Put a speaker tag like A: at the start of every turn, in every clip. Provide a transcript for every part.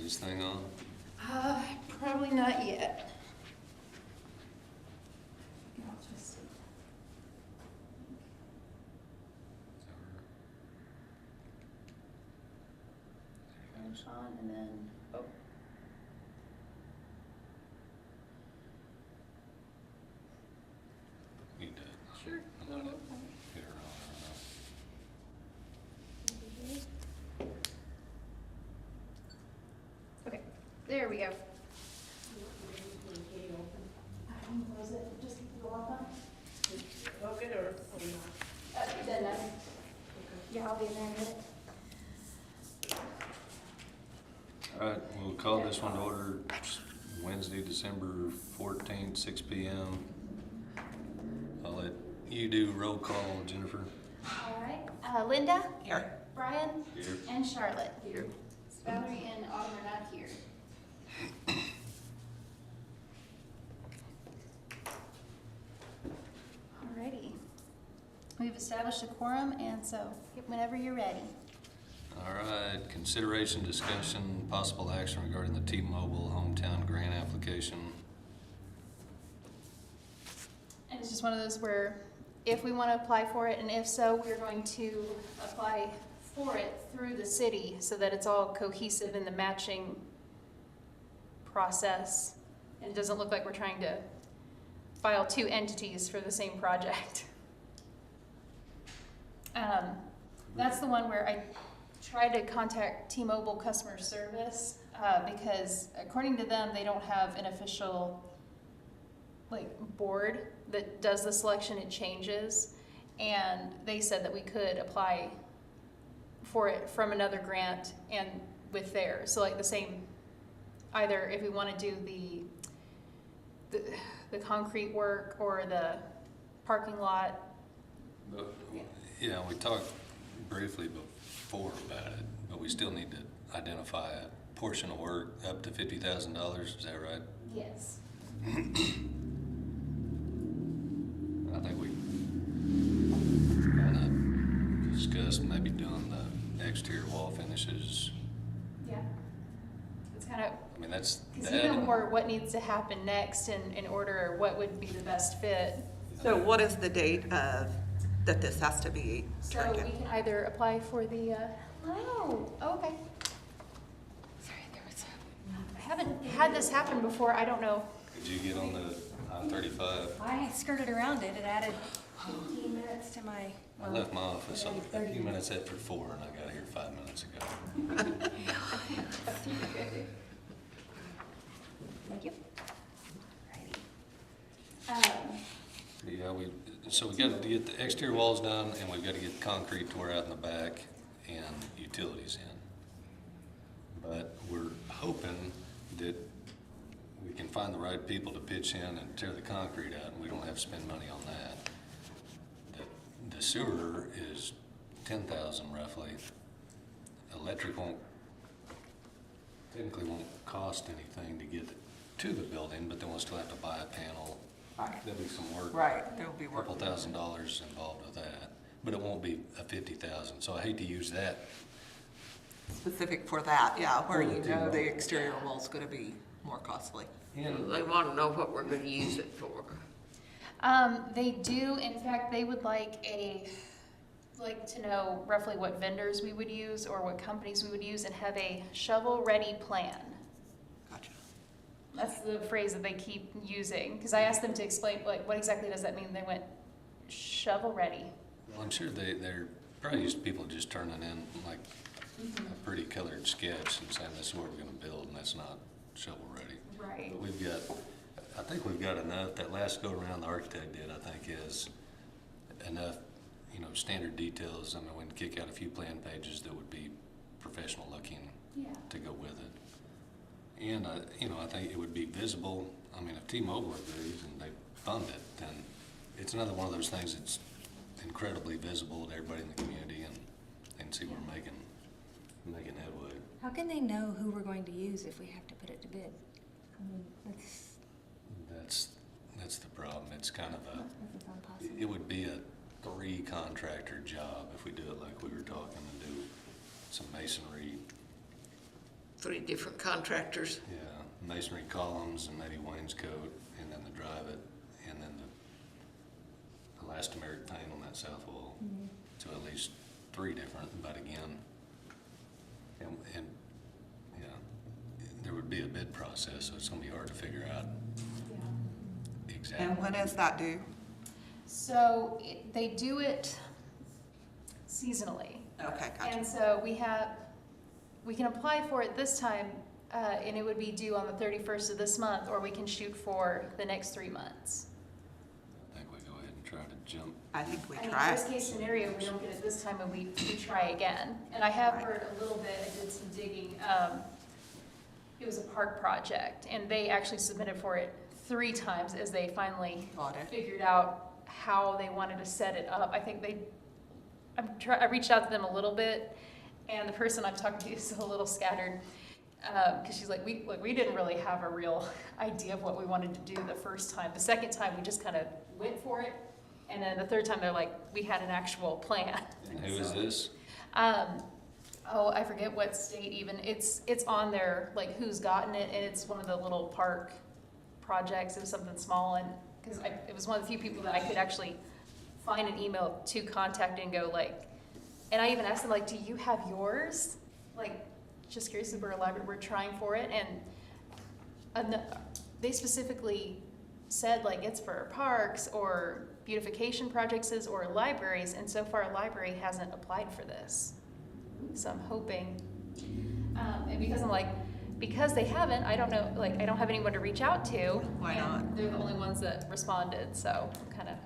A: this thing on?
B: Probably not yet. I'll just- Finish on and then, oh.
A: Need to.
B: Sure.
A: Let it hit her on.
B: Okay, there we go. I can close it, just keep the lock on.
C: Okay, or not?
B: It doesn't matter. Yeah, I'll be in there in a minute.
A: All right, we'll call this one to order Wednesday, December 14th, 6 p.m. I'll let you do roll call, Jennifer.
B: All right, Linda?
C: Here.
B: Brian?
A: Here.
B: And Charlotte?
C: Here.
B: Valerie and Autumn are not here. Alrighty. We've established a quorum, and so whenever you're ready.
A: All right, consideration, discussion, possible action regarding the T-Mobile hometown grant application.
B: And it's just one of those where if we want to apply for it, and if so, we're going to apply for it through the city so that it's all cohesive in the matching process. And it doesn't look like we're trying to file two entities for the same project. That's the one where I tried to contact T-Mobile customer service because according to them, they don't have an official board that does the selection. It changes, and they said that we could apply for it from another grant and with theirs. So the same, either if we want to do the concrete work or the parking lot.
A: Yeah, we talked briefly before about it, but we still need to identify a portion of work up to $50,000. Is that right?
B: Yes.
A: I think we kind of discussed maybe doing the exterior wall finishes.
B: Yeah. It's kind of,
A: I mean, that's
B: because
A: that.
B: you know more what needs to happen next in order, what would be the best fit.
C: So what is the date of, that this has to be
B: So
C: turned
B: we
C: in?
B: can either apply for the, oh, okay. Sorry, there was, I haven't had this happen before, I don't know.
A: Did you get on the I-35?
D: I skirted around it. It added 15 minutes to my.
A: I left my office a few minutes after 4 and I got here 5 minutes ago.
D: Thank you.
A: Yeah, so we got to get the exterior walls done and we've got to get concrete to wear out in the back and utilities in. But we're hoping that we can find the right people to pitch in and tear the concrete out, and we don't have to spend money on that. The sewer is $10,000 roughly. Electric technically won't cost anything to get to the building, but then we'll still have to buy a panel.
C: Right.
A: There'll be some work.
C: Right, there will be work.
A: Couple $1,000s involved with that, but it won't be a $50,000. So I hate to use that.
C: Specific for that, yeah, where
A: For the
C: you know
A: T-Mobile.
C: the exterior wall's gonna be more costly.
E: They want to know what we're going to use it for.
B: They do, in fact, they would like to know roughly what vendors we would use or what companies we would use and have a shovel-ready plan.
C: Gotcha.
B: That's the phrase that they keep using, because I asked them to explain, what exactly does that mean? They went, shovel-ready.
A: Well, I'm sure they're probably used to people just turning in a pretty colored sketch and saying this is what we're gonna build, and that's not shovel ready.
B: Right.
A: But I think we've got enough. That last go around the architect did, I think, is enough, standard details. I mean, we can kick out a few plan pages that would be professional looking to go with it. And, I think it would be visible. I mean, if T-Mobile agrees and they fund it, then it's another one of those things that's incredibly visible to everybody in the community and see we're making headway.
D: How can they know who we're going to use if we have to put it to bid? I mean,
A: That's the problem. It's kind of
D: that's impossible.
A: it would be a 3 contractor job if we do it like we were talking and do some masonry
E: 3 different contractors.
A: Yeah, masonry columns and maybe wainscot, and then the drive it, and then the elastomeric paint on that south wall. So at least 3 different, but again, and yeah, there would be a bid process, so it's gonna be hard to figure out exactly.
C: And when is that due?
B: So they do it seasonally.
C: Okay, gotcha.
B: And so we can apply for it this time, and it would be due on the 31st of this month, or we can shoot for the next 3 months.
A: I think we go ahead and try to jump.
C: I think we
B: I mean,
C: try
B: worst
C: it.
B: case scenario, we don't get it this time and we try again. And I have
C: Right.
B: heard a little bit, I did some digging, it was a park project, and they actually submitted for it 3 times as they finally
C: Got it.
B: figured out how they wanted to set it up. I think I reached out to them a little bit, and the person I'm talking to is a little scattered, because she's like, we didn't really have a real idea of what we wanted to do the first time. The second time, we just kind of went for it, and then the third time, they're like, we had an actual plan.
A: And who is this?
B: I forget what state even. It's on there, like who's gotten it, and it's one of the little park projects. It was something small, and because it was one of the few people that I could actually find an email to contact and go like, and I even asked them like, do you have yours? Like, just curious if we're a library, we're trying for it, and they specifically said like it's for parks or beautification projects or libraries, and so far a library hasn't applied for this. So I'm hoping, and because they haven't, I don't know, like I don't have anyone to reach out to.
C: Why
B: and
C: not?
B: They're the only ones that responded, so I'm kind of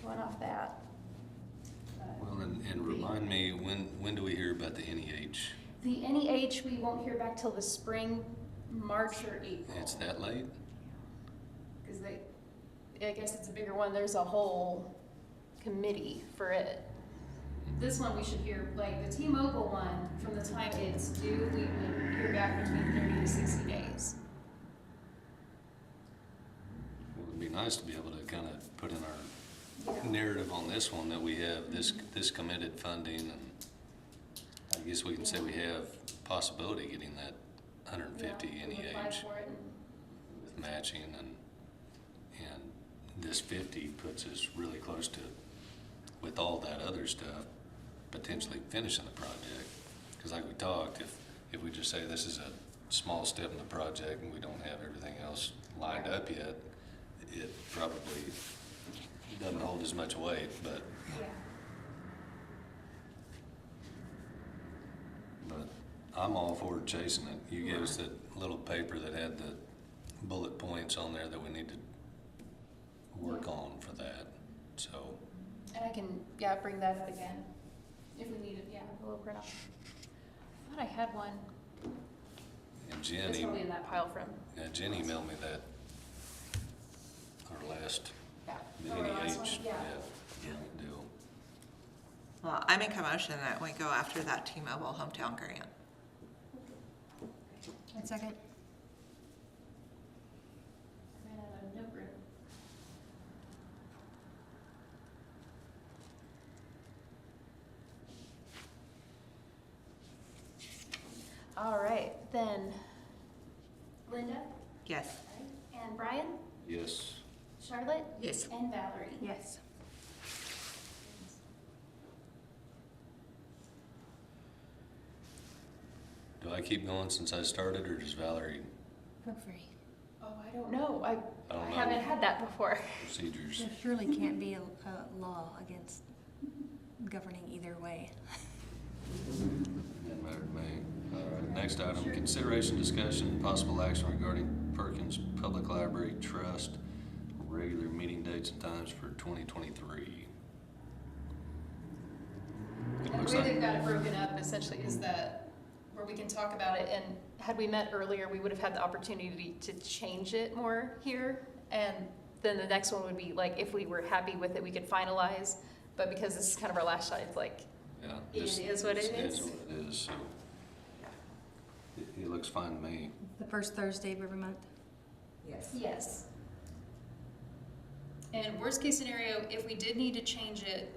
B: going off that.
A: Well, and remind me, when do we hear about the NEH?
B: The NEH, we won't hear back till the spring, March or April.
A: It's that late?
B: Because I guess it's a bigger one, there's a whole committee for it. This one we should hear, like the T-Mobile one, from the time it's due, we would hear back between 30 to 60 days.
A: It would be nice to be able to kind of put in our
B: Yeah.
A: narrative on this one that we have this committed funding, and I guess we can say we have possibility of getting that 150
B: Yeah, we applied
A: NEH
B: for it
A: with matching, and this 50 puts us really close to, with all that other stuff, potentially finishing the project. Because like we talked, if we just say this is a small step in the project and we don't have everything else lined up yet, it probably doesn't hold as much weight, but
B: Yeah.
A: I'm all for chasing it. You gave us that little paper that had the bullet points on there that we need to work on for that, so.
B: And I can, bring that up again, if we need it, a little print out. I thought I had one,
A: And Jen,
B: it's probably in that pile from,
A: Jen emailed me that, our last, the
B: Oh, our last one?
A: NEH,
B: Yeah.
A: deal.
C: Well, I make a motion that we go after that T-Mobile hometown grant.
D: One second.
B: ran out of note room. All right, then Linda,
C: Yes.
B: and Brian,
A: Yes.
B: Charlotte,
E: Yes.
B: and Valerie.
D: Yes.
A: Do I keep going since I started, or does Valerie
D: Feel free.
B: Oh, I don't know. I
A: don't know.
B: haven't had that before.
A: procedures?
D: There surely can't be a law against governing either way.
A: Doesn't matter to me. All right, next item, consideration, discussion, and possible action regarding Perkins Public Library Trust, regular meeting dates and times for 2023. It
B: And
A: looks
B: the way
A: like,
B: they've got it broken up essentially is that where we can talk about it, and had we met earlier, we would have had the opportunity to change it more here. And then the next one would be like, if we were happy with it, we could finalize. But because this is kind of our last shot, it's like,
A: yeah.
B: it
A: this
B: is what it
A: is
B: is.
A: what it is, so. It looks fine to me.
D: The first Thursday of every month.
B: Yes. And worst case scenario, if we did need to change it,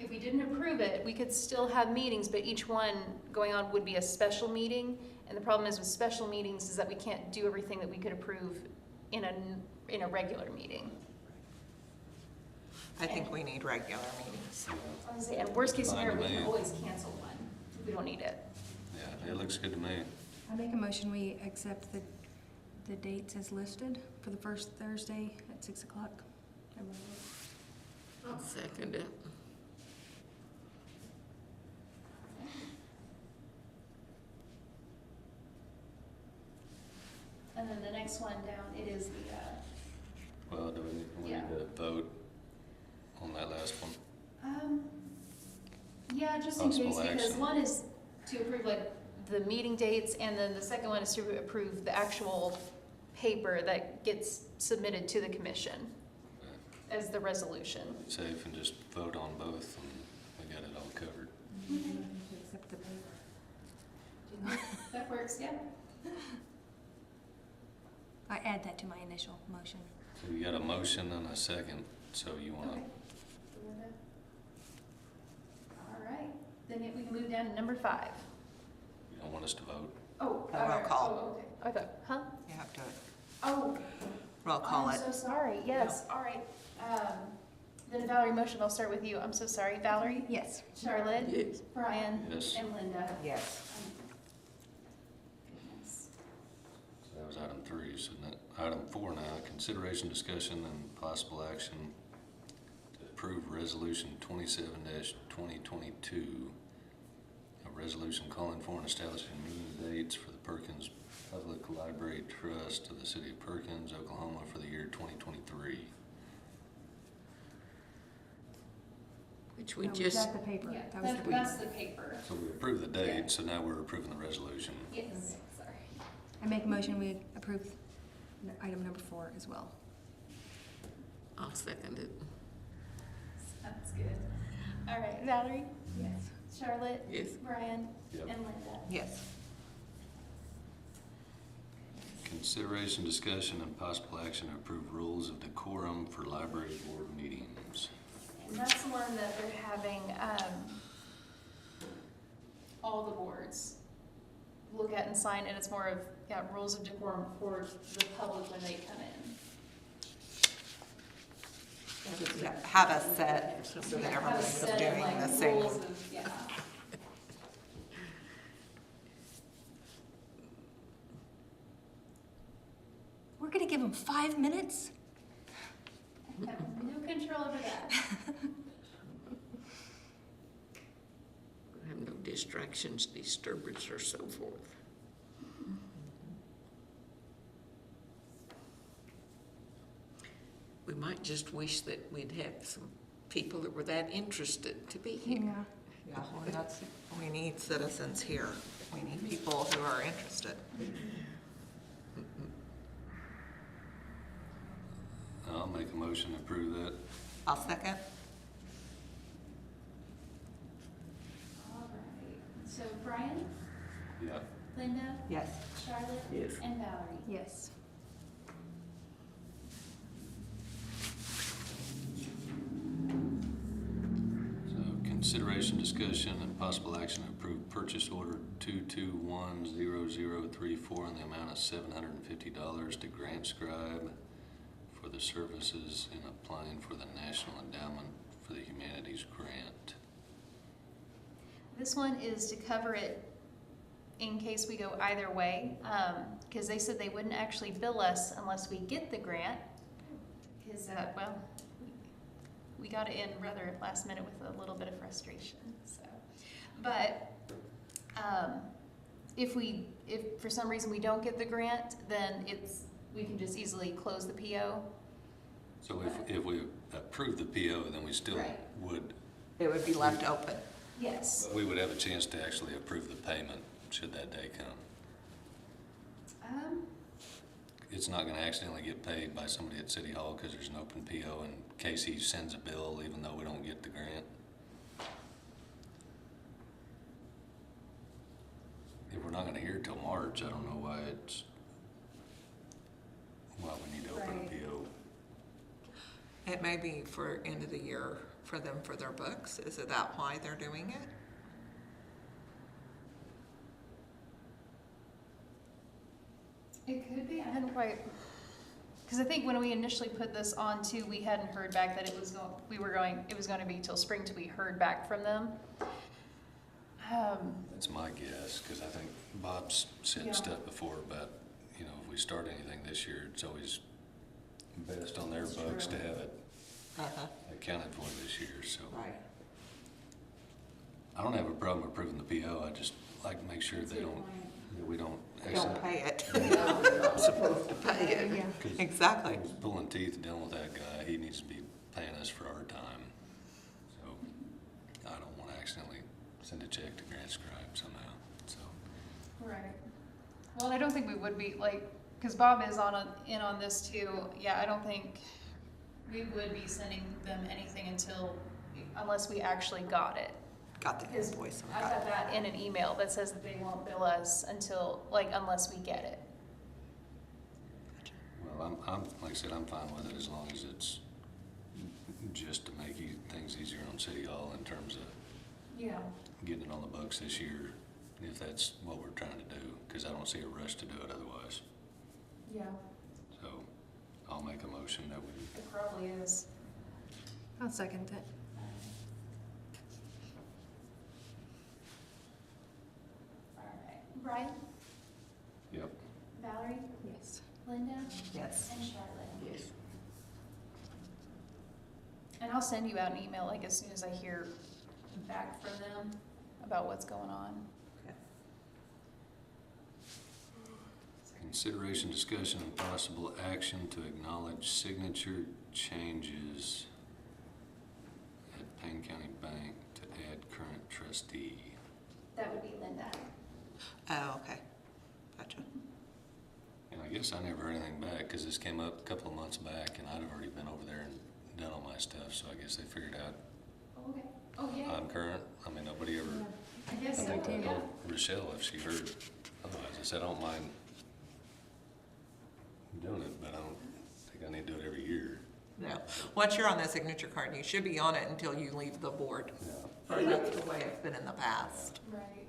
B: if we didn't approve it, we could still have meetings, but each one going on would be a special meeting. And the problem is with special meetings is that we can't do everything that we could approve in a regular meeting.
C: I think we need regular meetings.
B: Honestly, and worst case
A: Fine
B: scenario,
A: to
B: we can
A: me.
B: always cancel one if we don't need it.
A: Yeah, it looks good to me.
D: I make a motion, we accept the dates as listed for the first Thursday at 6 o'clock.
E: I'll second it.
B: And then the next one down, it is the,
A: Well, do we
B: Yeah.
A: need to vote on that last one?
B: yeah, just in
A: Possible
B: case, because
A: action.
B: one is to approve like the meeting dates, and then the second one is to approve the actual paper that gets submitted to the commission as the resolution.
A: Safe and just vote on both and we got it all covered.
D: Accept the paper.
B: That works, yeah.
D: I add that to my initial motion.
A: So you got a motion and a second, so you wanna,
B: Okay. All right, then we can move down to number 5.
A: you don't want us to vote?
B: Oh,
C: A roll call.
B: Oh, okay. I thought, huh?
C: You have to
B: Oh,
C: roll call
B: I'm
C: it.
B: so sorry. Yes, all right. Then Valerie, motion, I'll start with you. I'm so sorry. Valerie?
D: Yes.
B: Charlotte?
E: Yes.
B: Brian?
A: Yes.
B: And Linda?
C: Yes.
B: Goodness.
A: So that was item 3, so item 4 now, consideration, discussion, and possible action to approve resolution 27-2022. A resolution calling for and establishing meeting dates for the Perkins Public Library Trust of the City of Perkins, Oklahoma for the year 2023.
E: Which we
D: No,
E: just,
D: That's the paper.
B: Yeah,
D: That was the paper.
B: that's the paper.
A: So we approved the date, so now we're approving the resolution.
B: Yes, sorry.
D: I make a motion, we approve item number 4 as well.
E: I'll second it.
B: That's good. All right, Valerie?
D: Yes.
B: Charlotte?
E: Yes.
B: Brian?
A: Yep.
B: And Linda?
C: Yes.
A: Consideration, discussion, and possible action to approve rules of decorum for library board meetings.
B: And that's the one that they're having, all the boards look at and sign, and it's more of, yeah, rules of decorum for the public when they come in.
C: Have a set so that
B: Have a
C: everyone's
B: set of,
C: doing
B: like,
C: the same.
B: rules of- Yeah.
D: We're gonna give them 5 minutes?
B: Have no control over that.
E: Have no distractions, disturbance, or so forth. We might just wish that we'd have some people that were that interested to be here.
C: Yeah, well, that's, we need citizens here. We need people who are interested.
A: I'll make a motion to approve that.
C: I'll second.
B: All right. So Brian,
A: Yeah.
B: Linda,
C: Yes.
B: Charlotte,
E: Yes.
B: and Valerie.
D: Yes.
A: So consideration, discussion, and possible action to approve purchase order 2210034 in the amount of $750 to Grant Scribe for the services in applying for the National Endowment for the Humanities Grant.
B: This one is to cover it in case we go either way, because they said they wouldn't actually bill us unless we get the grant. Because, well, we got it in rather last minute with a little bit of frustration, so. But, if for some reason we don't get the grant, then we can just easily close the PO.
A: So if we approve the PO, then we still
B: Right.
A: would,
C: It would be left open.
B: Yes.
A: we would have a chance to actually approve the payment should that day come. It's not gonna accidentally get paid by somebody at City Hall because there's an open PO in case he sends a bill even though we don't get the grant. If we're not gonna hear it till March, I don't know why we need to open a
B: Right.
A: PO.
C: It may be for end of the year for them for their books? Is it that why they're doing it?
B: It could be, I hadn't quite, because I think when we initially put this on too, we hadn't heard back that it was going to be till spring till we heard back from them.
A: That's my guess, because I think Bob's said
B: Yeah.
A: stuff before about, you know, if we start anything this year, it's always best on their
B: That's
A: books
B: true.
A: to have it
C: Uh-huh.
A: accounted for this year, so.
C: Right.
A: I don't have a problem approving the PO, I just like to make sure that we don't.
C: Don't pay it.
E: We're not supposed to pay it.
D: Yeah.
A: 'Cause
C: Exactly.
A: I was pulling teeth dealing with that guy, he needs to be paying us for our time. So, I don't wanna accidentally send a check to Grant Scribe somehow, so.
B: Right. Well, and I don't think we would be, like, because Bob is in on this too. Yeah, I don't think we would be sending them anything unless we actually got it.
C: Got the
B: Because
C: invoice.
B: I got that in an email that says that they won't bill us unless we get it.
A: Well, I'm, like I said, I'm fine with it as long as it's just to make things easier on City Hall in terms of
B: Yeah.
A: getting it on the books this year, if that's what we're trying to do, because I don't see a rush to do it otherwise.
B: Yeah,
A: So I'll make a motion that we,
B: it probably is.
D: I'll second it.
B: All right. Brian,
A: yep,
B: Valerie,
D: Yes.
B: Linda,
C: Yes.
B: and Charlotte.
E: Yes.
B: And I'll send you out an email like as soon as I hear back from them about what's going on.
A: consideration, discussion, and possible action to acknowledge signature changes at Payne County Bank to add current trustee.
B: That would be Linda.
C: Oh, okay. Gotcha.
A: And I guess I never heard anything back, because this came up a couple of months back, and I'd already been over there and done all my stuff, so I guess they figured out
B: Oh, okay. Oh, yeah.
A: I'm current. I mean, nobody ever,
B: I
A: I
B: guess so,
A: think I
B: yeah.
A: told Rochelle if she heard otherwise. I said, I don't mind doing it, but I don't think I need to do it every year.
C: No. Once you're on that signature card, you should be on it until you leave the board.
A: Yeah.
C: Or that's the way it's been in the past.
B: Right.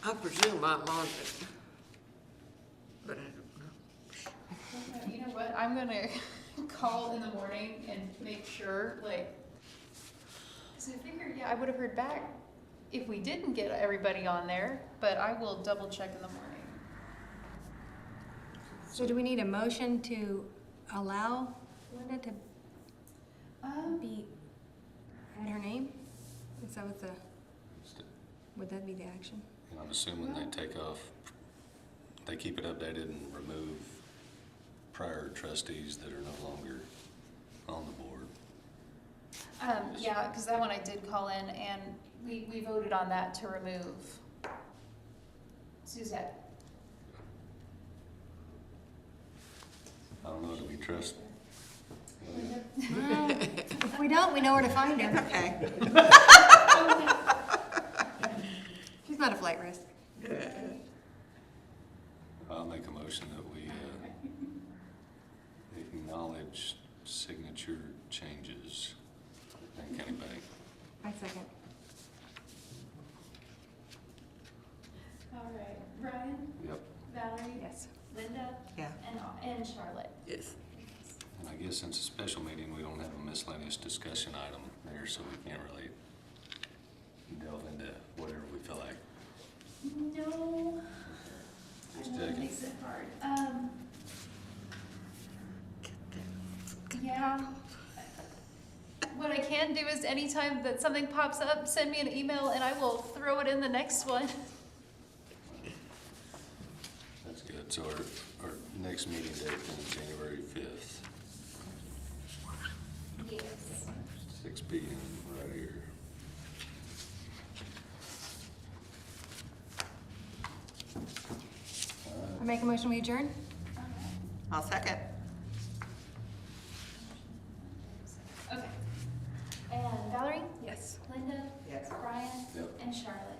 E: I presume I'm on it, but I don't know.
B: You know what, I'm gonna call in the morning and make sure, like, cause I figured, yeah, I would have heard back if we didn't get everybody on there, but I will double check in the morning.
D: So do we need a motion to allow Linda to add her name? Is that what would that be the action?
A: And I'm assuming they take off, they keep it updated and remove prior trustees that are no longer on the board.
B: Yeah, cause that one I did call in and we voted on that to remove Suzette.
A: I don't know, do we trust?
D: Well, if we don't, we know where to find her.
C: Okay.
D: She's not a flight risk.
A: I'll make a motion that we acknowledge signature changes at Payne County Bank.
D: I second.
B: All right, Brian,
A: Yep.
B: Valerie,
D: Yes.
B: Linda,
C: Yeah.
B: and Charlotte.
E: Yes.
A: And I guess since it's a special meeting, we don't have a miscellaneous discussion item there, so we can't really delve into whatever we feel like.
B: No.
A: Just
B: I know it
A: checking.
B: makes it hard. Yeah. What I can do is anytime that something pops up, send me an email and I will throw it in the next one.
A: That's good. So our next meeting date is January 5th,
B: Yes.
A: 6 p.m. right here.
D: I make a motion, we adjourn?
C: I'll second.
B: Okay. And Valerie,
D: Yes.
B: Linda,
C: Yes.
B: Brian,
A: Yep.
B: and Charlotte.